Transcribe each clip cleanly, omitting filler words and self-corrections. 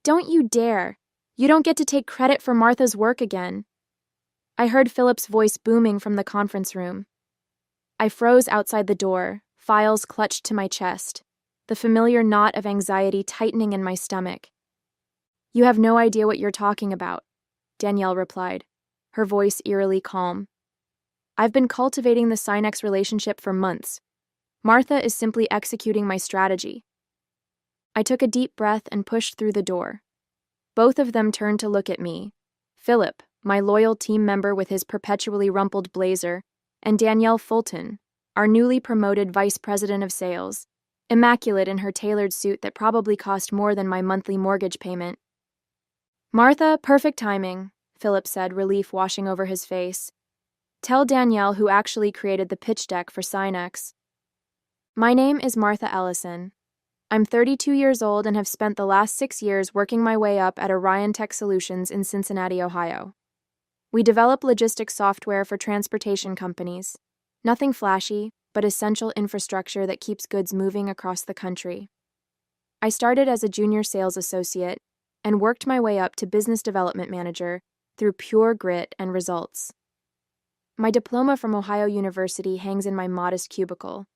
Don't you dare. You don't get to take credit for Martha's work again. I heard Philip's voice booming from the conference room. I froze outside the door, files clutched to my chest, the familiar knot of anxiety tightening in my stomach. You have no idea what you're talking about, Danielle replied, her voice eerily calm. I've been cultivating the Sinex relationship for months. Martha is simply executing my strategy. I took a deep breath and pushed through the door. Both of them turned to look at me. Philip, my loyal team member with his perpetually rumpled blazer, and Danielle Fulton, our newly promoted vice president of sales, immaculate in her tailored suit that probably cost more than my monthly mortgage payment. Martha, perfect timing, Philip said, relief washing over his face. Tell Danielle who actually created the pitch deck for Sinex. My name is Martha Ellison. I'm 32 years old and have spent the last 6 years working my way up at Orion Tech Solutions in Cincinnati, Ohio. We develop logistics software for transportation companies. Nothing flashy, but essential infrastructure that keeps goods moving across the country. I started as a junior sales associate and worked my way up to business development manager through pure grit and results. My diploma from Ohio University hangs in my modest cubicle,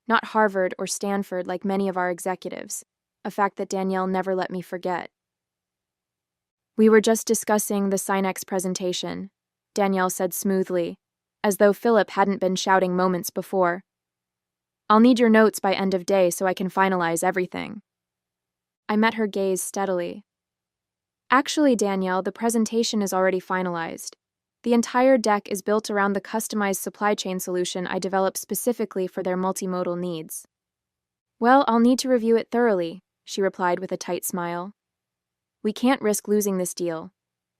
not Harvard or Stanford like many of our executives, a fact that Danielle never let me forget. We were just discussing the Sinex presentation, Danielle said smoothly, as though Philip hadn't been shouting moments before. I'll need your notes by end of day so I can finalize everything. I met her gaze steadily. Actually, Danielle, the presentation is already finalized. The entire deck is built around the customized supply chain solution I developed specifically for their multimodal needs. Well, I'll need to review it thoroughly, she replied with a tight smile. We can't risk losing this deal.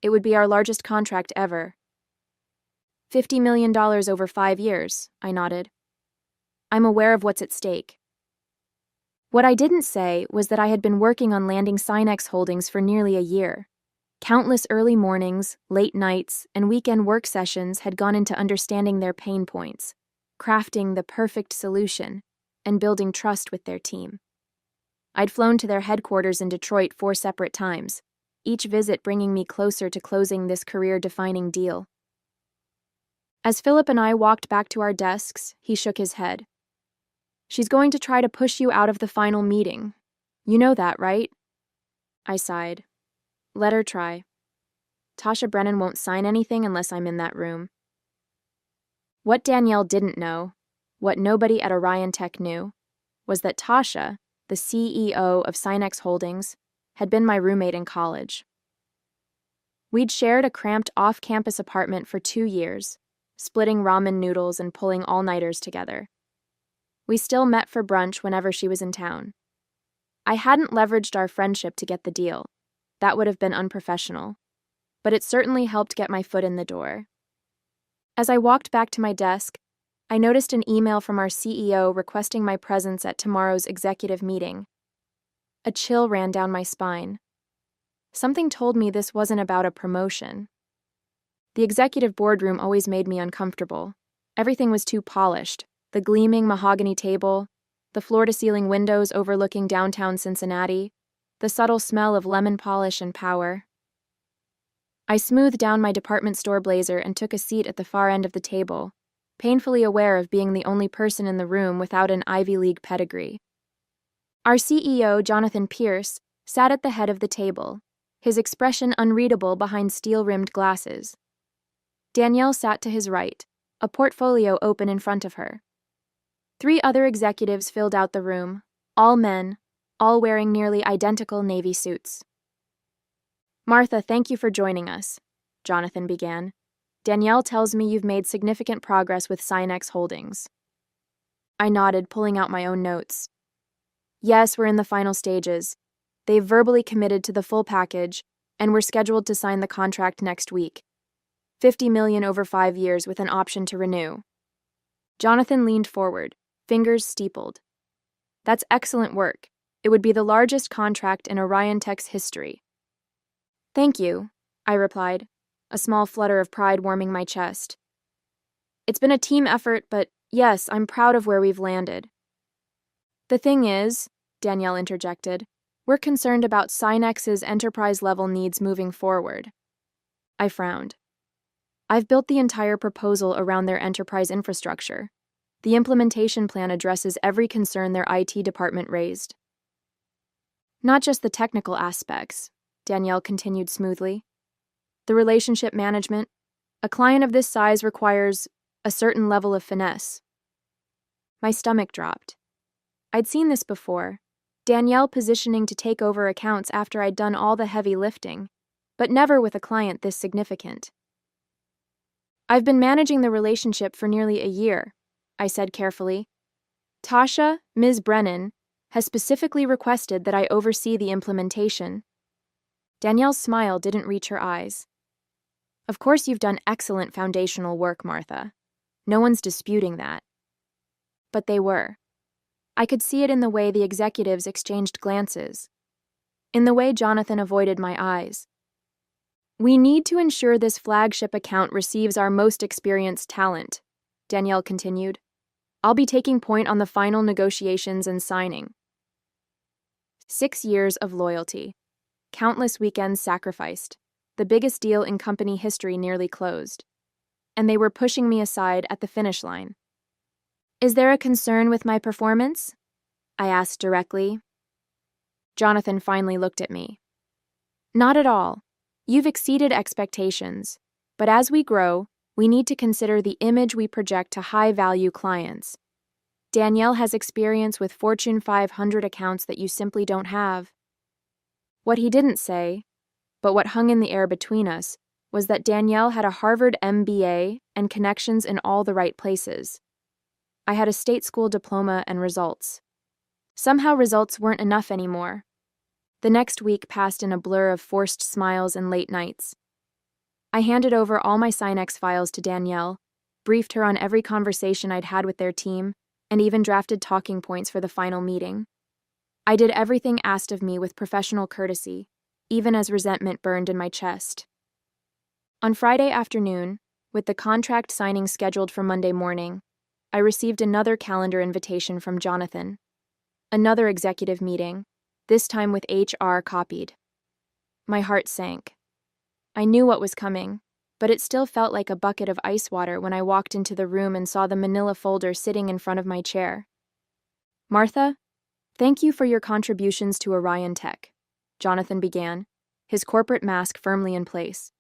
It would be our largest contract ever. $50 million over 5 years, I nodded. I'm aware of what's at stake. What I didn't say was that I had been working on landing Sinex Holdings for nearly a year. Countless early mornings, late nights, and weekend work sessions had gone into understanding their pain points, crafting the perfect solution, and building trust with their team. I'd flown to their headquarters in Detroit 4 separate times, each visit bringing me closer to closing this career-defining deal. As Philip and I walked back to our desks, he shook his head. She's going to try to push you out of the final meeting. You know that, right? I sighed. Let her try. Tasha Brennan won't sign anything unless I'm in that room. What Danielle didn't know, what nobody at Orion Tech knew, was that Tasha, the CEO of Sinex Holdings, had been my roommate in college. We'd shared a cramped off-campus apartment for 2 years, splitting ramen noodles and pulling all-nighters together. We still met for brunch whenever she was in town. I hadn't leveraged our friendship to get the deal. That would have been unprofessional. But it certainly helped get my foot in the door. As I walked back to my desk, I noticed an email from our CEO requesting my presence at tomorrow's executive meeting. A chill ran down my spine. Something told me this wasn't about a promotion. The executive boardroom always made me uncomfortable. Everything was too polished. The gleaming mahogany table, the floor-to-ceiling windows overlooking downtown Cincinnati, the subtle smell of lemon polish and power. I smoothed down my department store blazer and took a seat at the far end of the table, painfully aware of being the only person in the room without an Ivy League pedigree. Our CEO, Jonathan Pierce, sat at the head of the table, his expression unreadable behind steel-rimmed glasses. Danielle sat to his right, a portfolio open in front of her. 3 other executives filled out the room, all men, all wearing nearly identical navy suits. Martha, thank you for joining us, Jonathan began. Danielle tells me you've made significant progress with Sinex Holdings. I nodded, pulling out my own notes. Yes, we're in the final stages. They've verbally committed to the full package, and we're scheduled to sign the contract next week. $50 million over 5 years with an option to renew. Jonathan leaned forward, fingers steepled. That's excellent work. It would be the largest contract in Orion Tech's history. Thank you, I replied, a small flutter of pride warming my chest. It's been a team effort, but yes, I'm proud of where we've landed. The thing is, Danielle interjected, We're concerned about Synex's enterprise-level needs moving forward. I frowned. I've built the entire proposal around their enterprise infrastructure. The implementation plan addresses every concern their IT department raised. Not just the technical aspects, Danielle continued smoothly. The relationship management. A client of this size requires a certain level of finesse. My stomach dropped. I'd seen this before. Danielle positioning to take over accounts after I'd done all the heavy lifting, but never with a client this significant. I've been managing the relationship for nearly a year, I said carefully. Tasha, Ms. Brennan, has specifically requested that I oversee the implementation. Danielle's smile didn't reach her eyes. Of course you've done excellent foundational work, Martha. No one's disputing that. But they were. I could see it in the way the executives exchanged glances, in the way Jonathan avoided my eyes. We need to ensure this flagship account receives our most experienced talent, Danielle continued. I'll be taking point on the final negotiations and signing. 6 years of loyalty. Countless weekends sacrificed. The biggest deal in company history nearly closed. And they were pushing me aside at the finish line. Is there a concern with my performance? I asked directly. Jonathan finally looked at me. Not at all. You've exceeded expectations. But as we grow, we need to consider the image we project to high-value clients. Danielle has experience with Fortune 500 accounts that you simply don't have. What he didn't say, but what hung in the air between us, was that Danielle had a Harvard MBA and connections in all the right places. I had a state school diploma and results. Somehow results weren't enough anymore. The next week passed in a blur of forced smiles and late nights. I handed over all my Synex files to Danielle, briefed her on every conversation I'd had with their team, and even drafted talking points for the final meeting. I did everything asked of me with professional courtesy, even as resentment burned in my chest. On Friday afternoon, with the contract signing scheduled for Monday morning, I received another calendar invitation from Jonathan. Another executive meeting, this time with HR copied. My heart sank. I knew what was coming, but it still felt like a bucket of ice water when I walked into the room and saw the manila folder sitting in front of my chair. Martha, thank you for your contributions to Orion Tech, Jonathan began, his corporate mask firmly in place.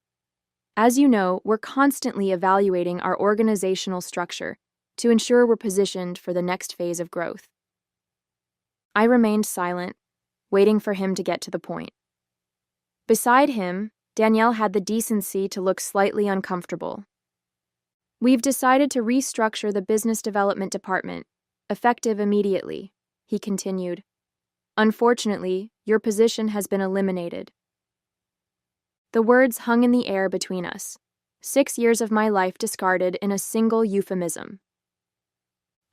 As you know, we're constantly evaluating our organizational structure to ensure we're positioned for the next phase of growth. I remained silent, waiting for him to get to the point. Beside him, Danielle had the decency to look slightly uncomfortable. We've decided to restructure the business development department, effective immediately, he continued. Unfortunately, your position has been eliminated. The words hung in the air between us. 6 years of my life discarded in a single euphemism.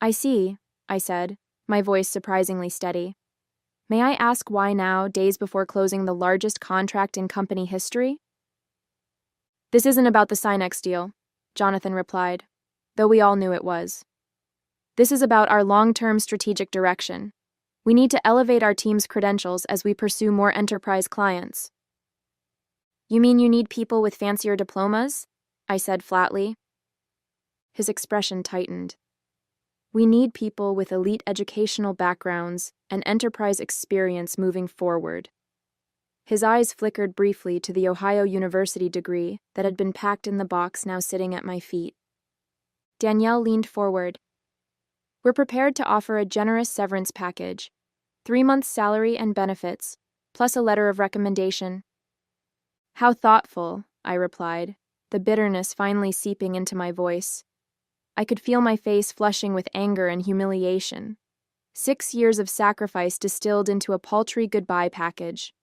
I see, I said, my voice surprisingly steady. May I ask why now, days before closing the largest contract in company history? This isn't about the Synex deal, Jonathan replied, though we all knew it was. This is about our long-term strategic direction. We need to elevate our team's credentials as we pursue more enterprise clients. You mean you need people with fancier diplomas? I said flatly. His expression tightened. We need people with elite educational backgrounds and enterprise experience moving forward. His eyes flickered briefly to the Ohio University degree that had been packed in the box now sitting at my feet. Danielle leaned forward. We're prepared to offer a generous severance package, 3 months' salary and benefits, plus a letter of recommendation. How thoughtful, I replied, the bitterness finally seeping into my voice. I could feel my face flushing with anger and humiliation. 6 years of sacrifice distilled into a paltry goodbye package.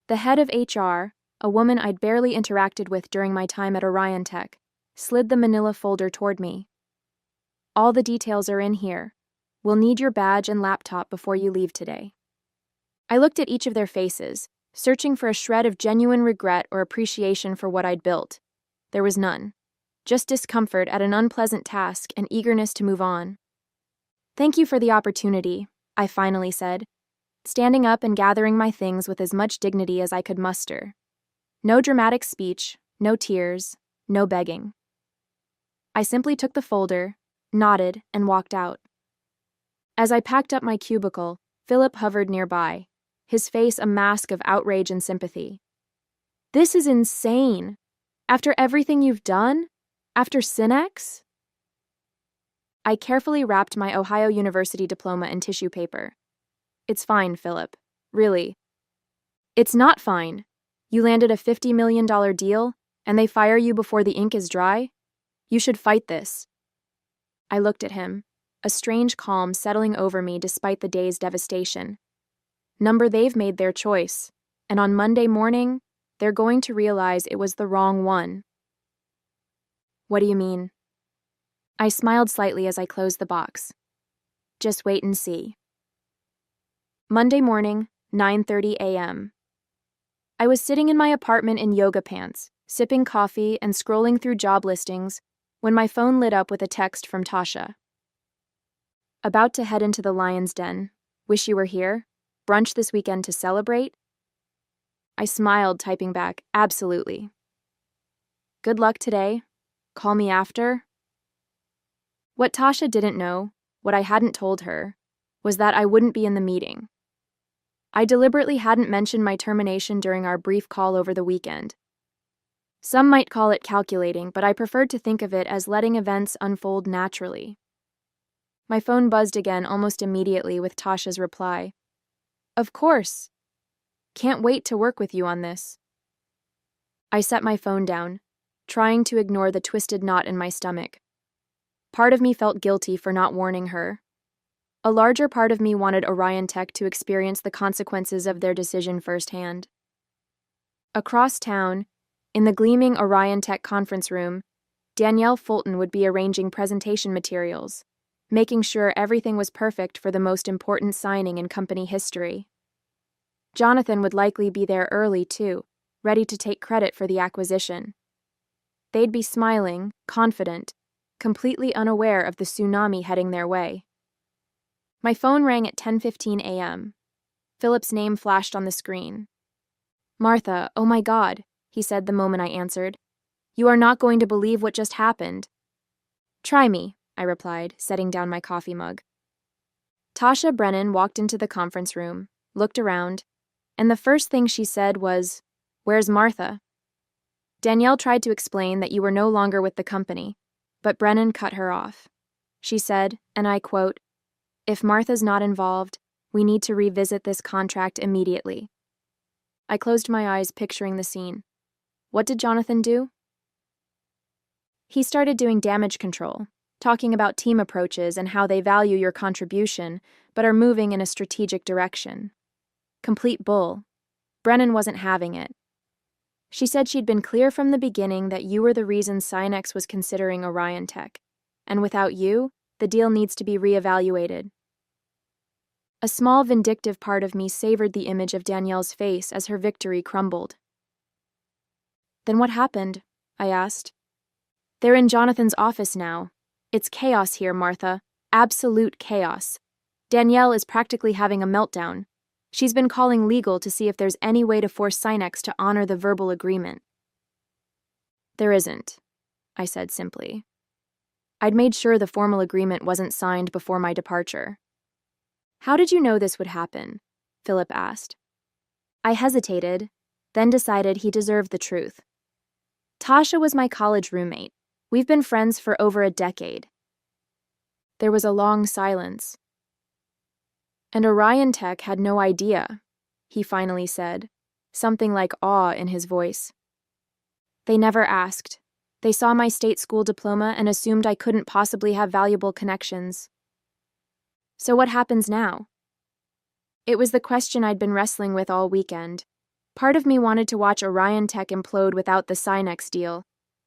The head of HR, a woman I'd barely interacted with during my time at Orion Tech, slid the manila folder toward me. All the details are in here. We'll need your badge and laptop before you leave today. I looked at each of their faces, searching for a shred of genuine regret or appreciation for what I'd built. There was none. Just discomfort at an unpleasant task and eagerness to move on. Thank you for the opportunity, I finally said. standing up and gathering my things with as much dignity as I could muster. No dramatic speech, no tears, no begging. I simply took the folder, nodded, and walked out. As I packed up my cubicle, Philip hovered nearby, his face a mask of outrage and sympathy. "This is insane! After everything you've done? After Synex?" I carefully wrapped my Ohio University diploma in tissue paper. "It's fine, Philip. Really. It's not fine. You landed a $50 million deal, and they fire you before the ink is dry? You should fight this." I looked at him, a strange calm settling over me despite the day's devastation. They've made their choice, and on Monday morning, they're going to realize it was the wrong one. "What do you mean?" I smiled slightly as I closed the box. "Just wait and see." Monday morning, 9:30 a.m. I was sitting in my apartment in yoga pants, sipping coffee and scrolling through job listings when my phone lit up with a text from Tasha. "About to head into the Lion's Den. Wish you were here? Brunch this weekend to celebrate?" I smiled, typing back, "Absolutely." "Good luck today. Call me after." What Tasha didn't know, what I hadn't told her, was that I wouldn't be in the meeting. I deliberately hadn't mentioned my termination during our brief call over the weekend. Some might call it calculating, but I preferred to think of it as letting events unfold naturally. My phone buzzed again almost immediately with Tasha's reply. "Of course. Can't wait to work with you on this." I set my phone down, trying to ignore the twisted knot in my stomach. Part of me felt guilty for not warning her. A larger part of me wanted Orion Tech to experience the consequences of their decision firsthand. Across town, in the gleaming Orion Tech conference room, Danielle Fulton would be arranging presentation materials, making sure everything was perfect for the most important signing in company history. Jonathan would likely be there early, too, ready to take credit for the acquisition. They'd be smiling, confident, completely unaware of the tsunami heading their way. My phone rang at 10:15 a.m. Philip's name flashed on the screen. "Martha, oh my God," he said the moment I answered. "You are not going to believe what just happened." "Try me," I replied, setting down my coffee mug. Tasha Brennan walked into the conference room, looked around, and the first thing she said was, "Where's Martha?" Danielle tried to explain that you were no longer with the company, but Brennan cut her off. She said, and I quote, "If Martha's not involved, we need to revisit this contract immediately." I closed my eyes, picturing the scene. What did Jonathan do? He started doing damage control, talking about team approaches and how they value your contribution, but are moving in a strategic direction. Complete bull. Brennan wasn't having it. She said she'd been clear from the beginning that you were the reason Synex was considering Orion Tech, and without you, the deal needs to be reevaluated. A small vindictive part of me savored the image of Danielle's face as her victory crumbled. "Then what happened?" I asked. "They're in Jonathan's office now. It's chaos here, Martha. Absolute chaos. Danielle is practically having a meltdown. She's been calling legal to see if there's any way to force Synex to honor the verbal agreement." "There isn't," I said simply. I'd made sure the formal agreement wasn't signed before my departure. "How did you know this would happen?" Philip asked. I hesitated, then decided he deserved the truth. Tasha was my college roommate. We've been friends for over a decade. There was a long silence. "And Orion Tech had no idea," he finally said, something like awe in his voice. "They never asked. They saw my state school diploma and assumed I couldn't possibly have valuable connections." "So what happens now?" It was the question I'd been wrestling with all weekend. Part of me wanted to watch Orion Tech implode without the Synex deal.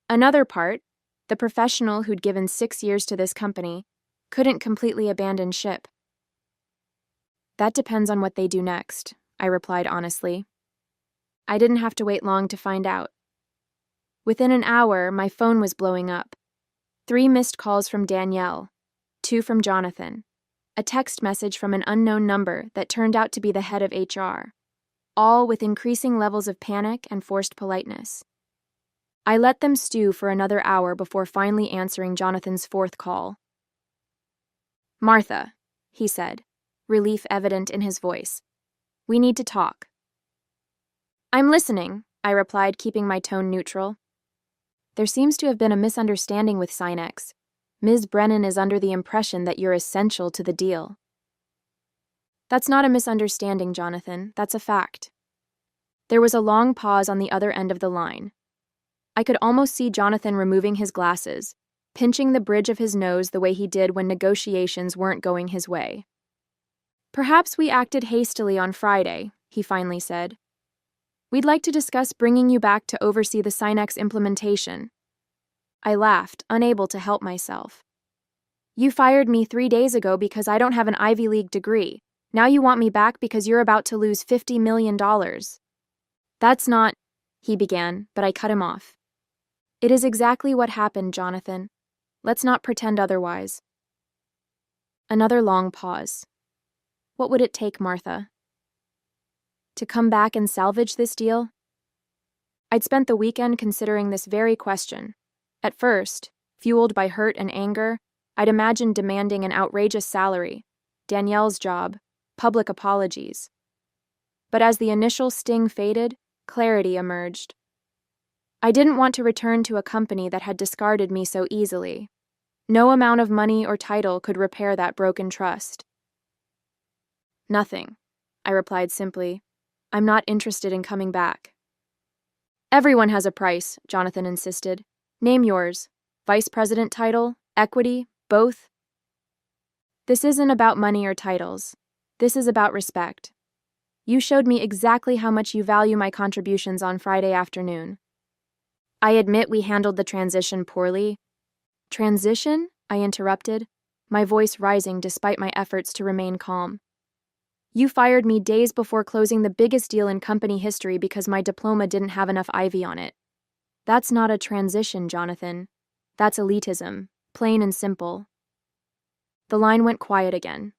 Another part, the professional who'd given 6 years to this company, couldn't completely abandon ship. "That depends on what they do next," I replied honestly. I didn't have to wait long to find out. Within an hour, my phone was blowing up. 3 missed calls from Danielle, 2 from Jonathan. a text message from an unknown number that turned out to be the head of HR, all with increasing levels of panic and forced politeness. I let them stew for another hour before finally answering Jonathan's fourth call. "Martha," he said, relief evident in his voice. "We need to talk." "I'm listening," I replied, keeping my tone neutral. "There seems to have been a misunderstanding with Sinex. Ms. Brennan is under the impression that you're essential to the deal." "That's not a misunderstanding, Jonathan. That's a fact." There was a long pause on the other end of the line. I could almost see Jonathan removing his glasses, pinching the bridge of his nose the way he did when negotiations weren't going his way. "Perhaps we acted hastily on Friday," he finally said. "We'd like to discuss bringing you back to oversee the Sinex implementation." I laughed, unable to help myself. "You fired me 3 days ago because I don't have an Ivy League degree. Now you want me back because you're about to lose $50 million. That's not," he began, but I cut him off. "It is exactly what happened, Jonathan. Let's not pretend otherwise." Another long pause. What would it take, Martha? To come back and salvage this deal? I'd spent the weekend considering this very question. At first, fueled by hurt and anger, I'd imagined demanding an outrageous salary, Danielle's job, public apologies. But as the initial sting faded, clarity emerged. I didn't want to return to a company that had discarded me so easily. No amount of money or title could repair that broken trust. "Nothing," I replied simply. "I'm not interested in coming back." "Everyone has a price," Jonathan insisted. "Name yours. Vice president title, equity, both?" "This isn't about money or titles. This is about respect. You showed me exactly how much you value my contributions on Friday afternoon. I admit we handled the transition poorly." "Transition?" I interrupted, my voice rising despite my efforts to remain calm. "You fired me days before closing the biggest deal in company history because my diploma didn't have enough Ivy on it. That's not a transition, Jonathan. That's elitism, plain and simple." The line went quiet again.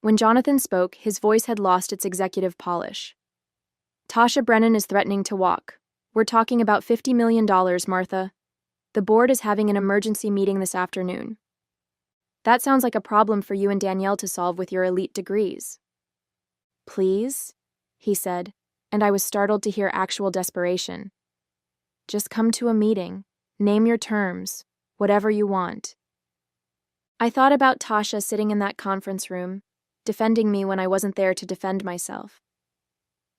When Jonathan spoke, his voice had lost its executive polish. "Tasha Brennan is threatening to walk. We're talking about $50 million, Martha. The board is having an emergency meeting this afternoon. That sounds like a problem for you and Danielle to solve with your elite degrees." "Please?" he said, and I was startled to hear actual desperation. "Just come to a meeting. Name your terms. Whatever you want." I thought about Tasha sitting in that conference room, defending me when I wasn't there to defend myself.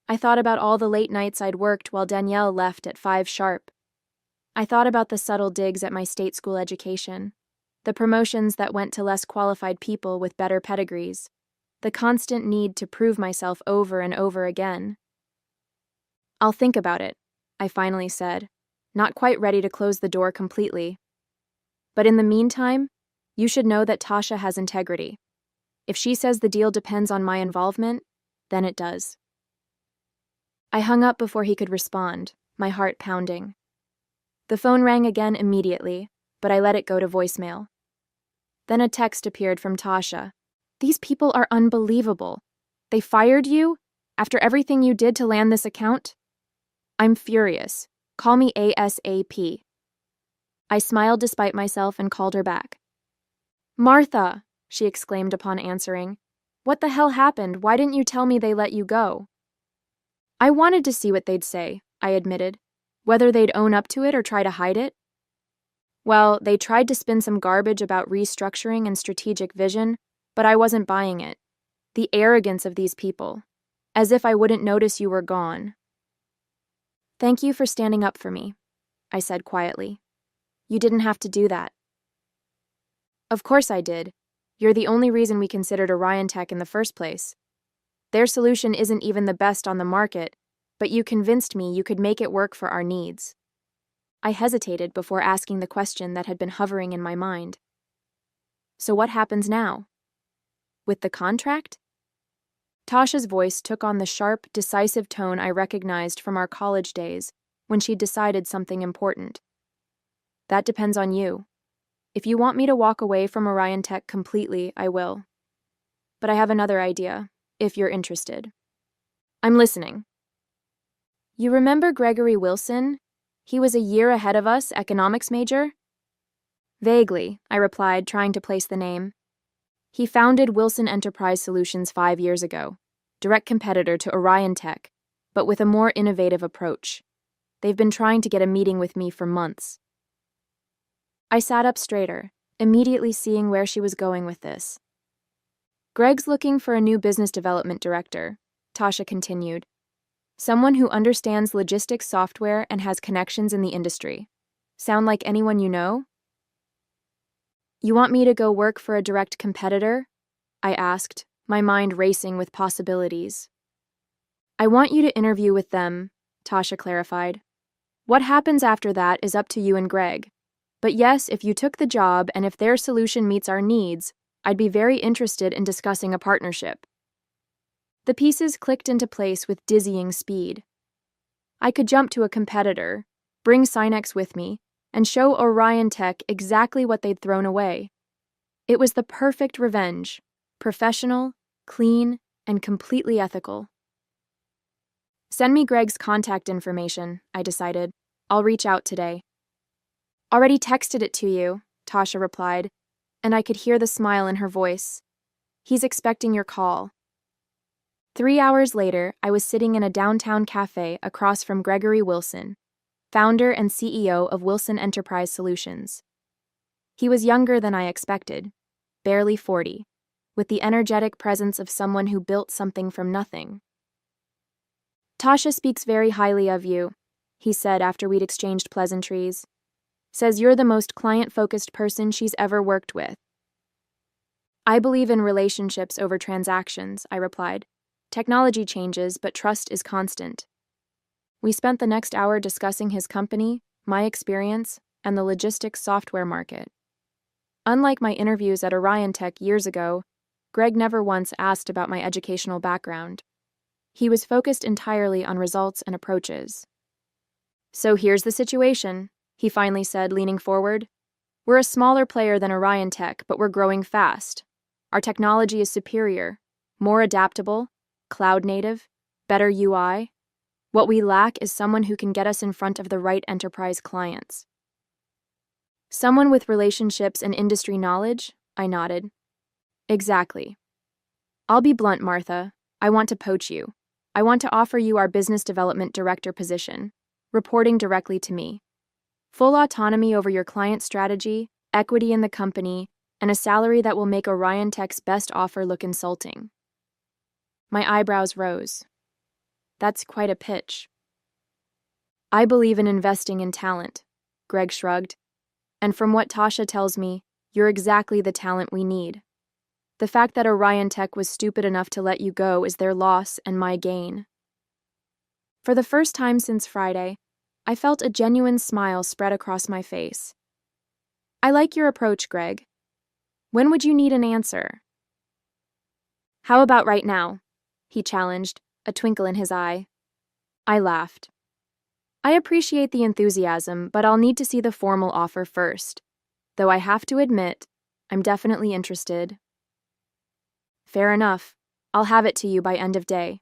I thought about all the late nights I'd worked while Danielle left at 5 sharp. I thought about the subtle digs at my state school education, the promotions that went to less qualified people with better pedigrees, the constant need to prove myself over and over again. "I'll think about it," I finally said, not quite ready to close the door completely. "But in the meantime, you should know that Tasha has integrity. If she says the deal depends on my involvement, then it does." I hung up before he could respond, my heart pounding. The phone rang again immediately, but I let it go to voicemail. Then a text appeared from Tasha. "These people are unbelievable. They fired you? After everything you did to land this account? I'm furious. Call me ASAP." I smiled despite myself and called her back. "Martha," she exclaimed upon answering. "What the hell happened? Why didn't you tell me they let you go?" "I wanted to see what they'd say," I admitted. "Whether they'd own up to it or try to hide it." "Well, they tried to spin some garbage about restructuring and strategic vision, but I wasn't buying it. The arrogance of these people. As if I wouldn't notice you were gone." "Thank you for standing up for me," I said quietly. "You didn't have to do that." "Of course I did. You're the only reason we considered Orion Tech in the first place. Their solution isn't even the best on the market, but you convinced me you could make it work for our needs." I hesitated before asking the question that had been hovering in my mind. "So what happens now? With the contract?" Tasha's voice took on the sharp, decisive tone I recognized from our college days when she'd decided something important. "That depends on you. If you want me to walk away from Orion Tech completely, I will. but I have another idea, if you're interested. I'm listening. You remember Gregory Wilson? He was a year ahead of us, economics major? Vaguely, I replied, trying to place the name. He founded Wilson Enterprise Solutions 5 years ago, direct competitor to Orion Tech, but with a more innovative approach. They've been trying to get a meeting with me for months. I sat up straighter, immediately seeing where she was going with this. Greg's looking for a new business development director, Tasha continued. Someone who understands logistics software and has connections in the industry. Sound like anyone you know? You want me to go work for a direct competitor? I asked, my mind racing with possibilities. I want you to interview with them, Tasha clarified. What happens after that is up to you and Greg. But yes, if you took the job and if their solution meets our needs, I'd be very interested in discussing a partnership. The pieces clicked into place with dizzying speed. I could jump to a competitor, bring Synex with me, and show Orion Tech exactly what they'd thrown away. It was the perfect revenge, professional, clean, and completely ethical. Send me Greg's contact information, I decided. I'll reach out today. Already texted it to you, Tasha replied, and I could hear the smile in her voice. He's expecting your call. 3 hours later, I was sitting in a downtown cafe across from Gregory Wilson, founder and CEO of Wilson Enterprise Solutions. He was younger than I expected, barely 40, with the energetic presence of someone who built something from nothing. Tasha speaks very highly of you, he said after we'd exchanged pleasantries. Says you're the most client-focused person she's ever worked with. I believe in relationships over transactions, I replied. Technology changes, but trust is constant. We spent the next hour discussing his company, my experience, and the logistics software market. Unlike my interviews at Orion Tech years ago, Greg never once asked about my educational background. He was focused entirely on results and approaches. So here's the situation, he finally said, leaning forward. We're a smaller player than Orion Tech, but we're growing fast. Our technology is superior, more adaptable, cloud-native, better UI. What we lack is someone who can get us in front of the right enterprise clients. Someone with relationships and industry knowledge? I nodded. Exactly. I'll be blunt, Martha. I want to poach you. I want to offer you our business development director position, reporting directly to me. Full autonomy over your client strategy, equity in the company, and a salary that will make Orion Tech's best offer look insulting. My eyebrows rose. That's quite a pitch. I believe in investing in talent, Greg shrugged. And from what Tasha tells me, you're exactly the talent we need. The fact that Orion Tech was stupid enough to let you go is their loss and my gain. For the first time since Friday, I felt a genuine smile spread across my face. I like your approach, Greg. When would you need an answer? How about right now? He challenged, a twinkle in his eye. I laughed. I appreciate the enthusiasm, but I'll need to see the formal offer first. Though I have to admit, I'm definitely interested. Fair enough. I'll have it to you by end of day.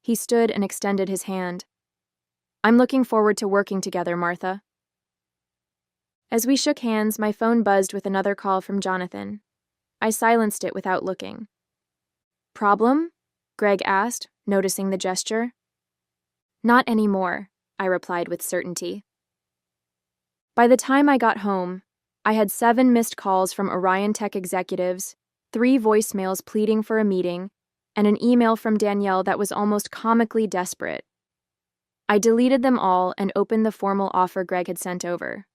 He stood and extended his hand. I'm looking forward to working together, Martha. As we shook hands, my phone buzzed with another call from Jonathan. I silenced it without looking. Problem? Greg asked, noticing the gesture. Not anymore, I replied with certainty. By the time I got home, I had 7 missed calls from Orion Tech executives, 3 voicemails pleading for a meeting, and an email from Danielle that was almost comically desperate. I deleted them all and opened the formal offer Greg had sent over.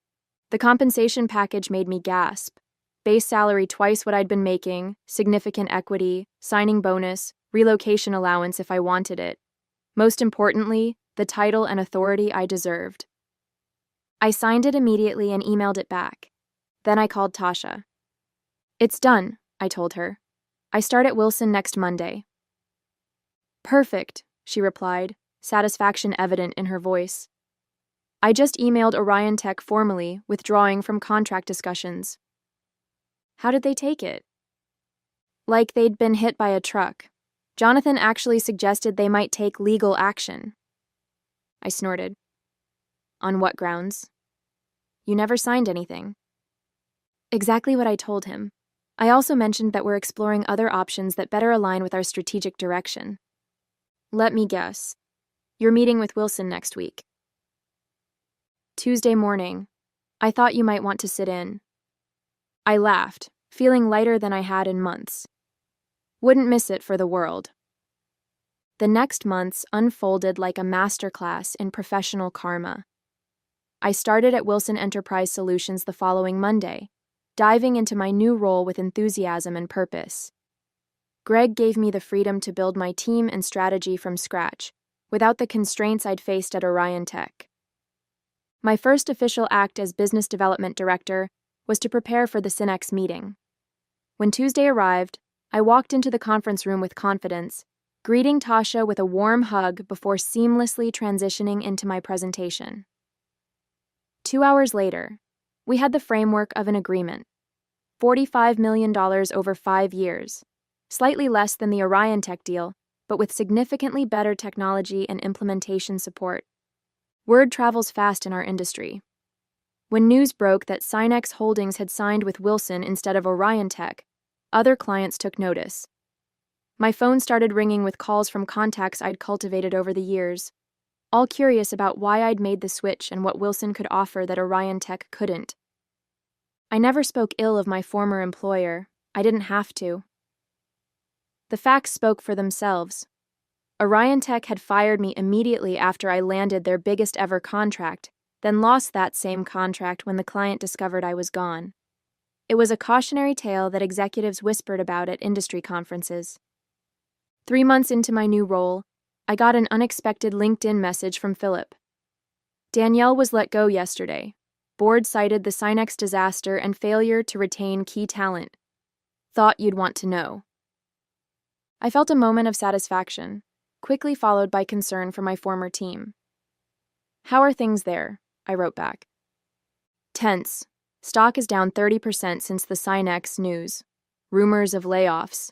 The compensation package made me gasp. Base salary twice what I'd been making, significant equity, signing bonus, relocation allowance if I wanted it. Most importantly, the title and authority I deserved. I signed it immediately and emailed it back. Then I called Tasha. It's done, I told her. I start at Wilson next Monday. Perfect, she replied, satisfaction evident in her voice. I just emailed Orion Tech formally, withdrawing from contract discussions. How did they take it? Like they'd been hit by a truck. Jonathan actually suggested they might take legal action. I snorted. On what grounds? You never signed anything. Exactly what I told him. I also mentioned that we're exploring other options that better align with our strategic direction. Let me guess. You're meeting with Wilson next week. Tuesday morning. I thought you might want to sit in. I laughed, feeling lighter than I had in months. Wouldn't miss it for the world. The next months unfolded like a masterclass in professional karma. I started at Wilson Enterprise Solutions the following Monday, diving into my new role with enthusiasm and purpose. Greg gave me the freedom to build my team and strategy from scratch, without the constraints I'd faced at Orion Tech. My first official act as Business Development Director was to prepare for the Synex meeting. When Tuesday arrived, I walked into the conference room with confidence, greeting Tasha with a warm hug before seamlessly transitioning into my presentation. 2 hours later, we had the framework of an agreement. $45 million over 5 years, slightly less than the Orion Tech deal, but with significantly better technology and implementation support. Word travels fast in our industry. When news broke that Synex Holdings had signed with Wilson instead of Orion Tech, other clients took notice. My phone started ringing with calls from contacts I'd cultivated over the years, all curious about why I'd made the switch and what Wilson could offer that Orion Tech couldn't. I never spoke ill of my former employer. I didn't have to. The facts spoke for themselves. Orion Tech had fired me immediately after I landed their biggest ever contract, then lost that same contract when the client discovered I was gone. It was a cautionary tale that executives whispered about at industry conferences. 3 months into my new role, I got an unexpected LinkedIn message from Philip. Danielle was let go yesterday. Board cited the Synex disaster and failure to retain key talent. Thought you'd want to know. I felt a moment of satisfaction, quickly followed by concern for my former team. How are things there? I wrote back. Tense. Stock is down 30% since the Synex news. Rumors of layoffs.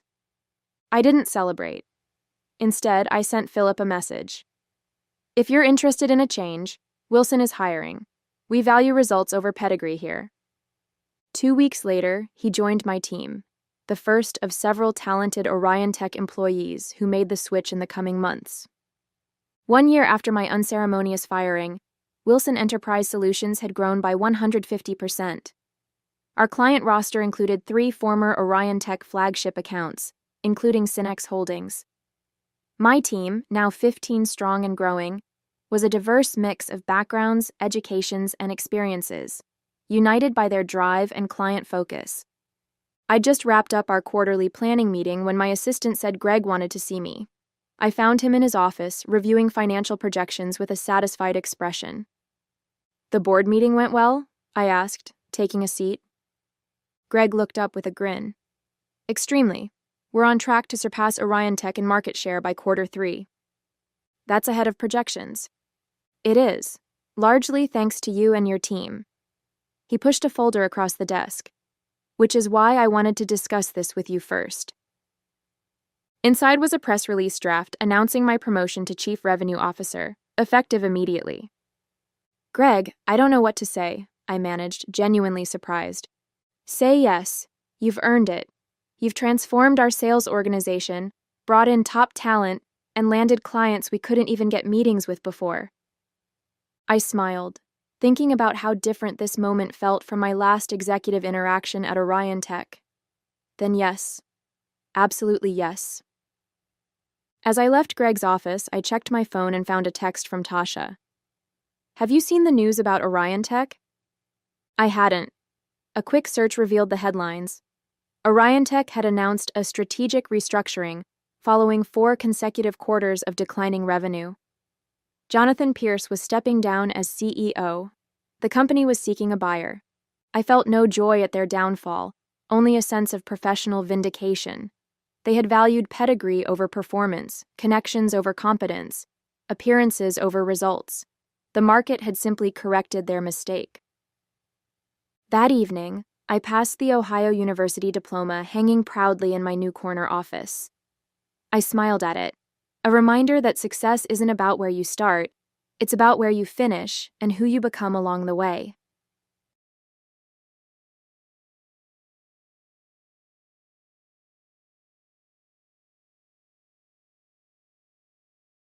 I didn't celebrate. Instead, I sent Philip a message. If you're interested in a change, Wilson is hiring. We value results over pedigree here. 2 weeks later, he joined my team, the first of several talented Orion Tech employees who made the switch in the coming months. 1 year after my unceremonious firing, Wilson Enterprise Solutions had grown by 150%. Our client roster included 3 former Orion Tech flagship accounts, including Synex Holdings. My team, now 15 strong and growing, was a diverse mix of backgrounds, educations, and experiences, united by their drive and client focus. I'd just wrapped up our quarterly planning meeting when my assistant said Greg wanted to see me. I found him in his office, reviewing financial projections with a satisfied expression. The board meeting went well? I asked, taking a seat. Greg looked up with a grin. Extremely. We're on track to surpass Orion Tech in market share by Q3. That's ahead of projections. It is, largely thanks to you and your team. He pushed a folder across the desk, which is why I wanted to discuss this with you first. Inside was a press release draft announcing my promotion to Chief Revenue Officer, effective immediately. Greg, I don't know what to say, I managed, genuinely surprised. Say yes. You've earned it. You've transformed our sales organization, brought in top talent, and landed clients we couldn't even get meetings with before. I smiled, thinking about how different this moment felt from my last executive interaction at Orion Tech. Then yes. Absolutely yes. As I left Greg's office, I checked my phone and found a text from Tasha. Have you seen the news about Orion Tech? I hadn't. A quick search revealed the headlines. Orion Tech had announced a strategic restructuring following 4 consecutive quarters of declining revenue. Jonathan Pierce was stepping down as CEO. The company was seeking a buyer. I felt no joy at their downfall, only a sense of professional vindication. They had valued pedigree over performance, connections over competence, appearances over results. The market had simply corrected their mistake. That evening, I passed the Ohio University diploma hanging proudly in my new corner office. I smiled at it, a reminder that success isn't about where you start, it's about where you finish and who you become along the way.